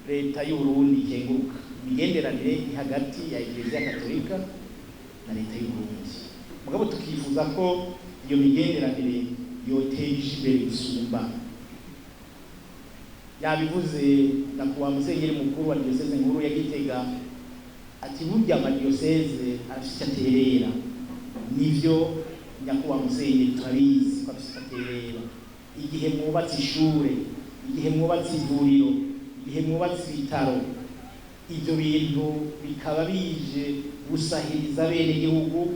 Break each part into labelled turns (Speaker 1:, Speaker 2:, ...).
Speaker 1: leta y'u Burundi ikenguruka imigenderanire hagati ya Eklezia Katolika na leta y'u Burundi. Mugabo tukifuza ko iyo migenderanire yoteje imbere gusumba. Yabivuze na kuwa Musenyeri mukuru wa diocese nkuru ya Gitega ati burya amadiyoseze arafite aterera. Nivyo nyakuwa Musenyeri turabizi ko afite aterera. Igihe mwubatse ishure, igihe mwubatse ivuriro, igihe mwubatse ibitaro, ibyo bintu bikaba bije gusahiriza bene igihugu,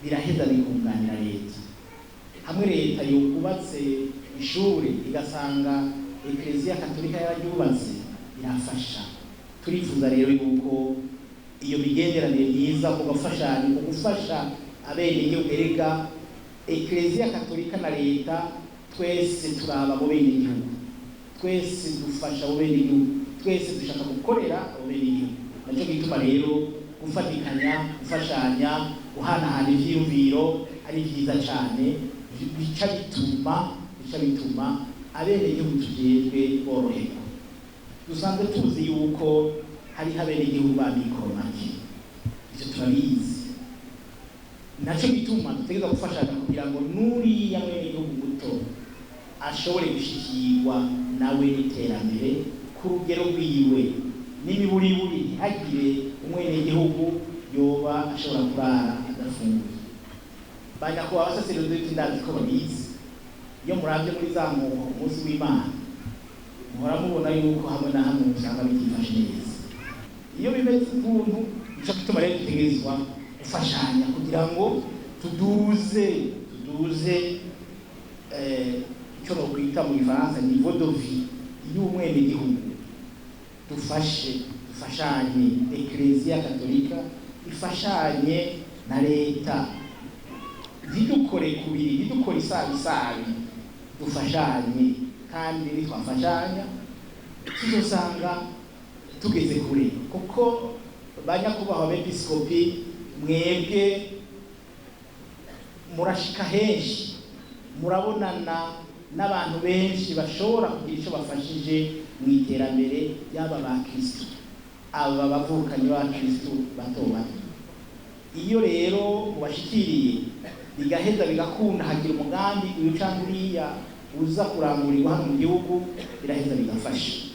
Speaker 1: biraheza bikunganira leta. Hamwe leta yubatse ishure igasanga Eklezia Katolika yararyubatse, irafasha. Turifuza rero yuko iyo migenderanire myiza kugufasha abene igihugu, erega Eklezia Katolika na leta twese turaba mu bene igihugu, twese dufasha mu bene igihugu, twese dushaka gukorera mu bene igihugu. Naco gituma rero gufatikanya, gufashanya, guhanahana ivyiyumviro ari vyiza cane, bica bituma abene igihugu tujejwe boroherwa. Dusanzwe tuzi yuko hari abene igihugu ba mikoro make, ivyo turabizi. Naco gituma dutegereza gufashanya kugira ngo nuriya mwene igihugu muto ashobore gushikirwa nawe n'iterambere ku rugero rwiwe, n'imiburiburi ntihagire umwene igihugu yoba ashobora kurara adafunguye. Banyakuba abasaserodoti ndazi ko babizi, iyo muravye muri za muko ku munsi w'Imana muhora mubona yuko hamwe na hamwe usanga bitifashe neza. Iyo bimeze ukuntu, nico gituma rero dutegerezwa gufashanya kugira ngo tuduze icyo nokwita mu Gifaransa niveau de vie y'umwene igihugu. Dufashanye Eklezia Katolika ifashanye na leta, ntidukore kubiri, ntidukore isabi, dufashanye. Kandi nitwafashanya tuzosanga tugeze kure, kuko banyakubahwa abepiskopi mwebwe murashika henshi, murabonana n'abantu benshi bashobora kugira icyo bafashije mu iterambere y'aba ba Kristo, aba bavukanye ba Kristo bato. Iyo rero mubashikiriye bigaheza bigakunda, hagira umugambi uyu canke uriya uza kurangurirwa hano mu gihugu, biraheza bigafasha.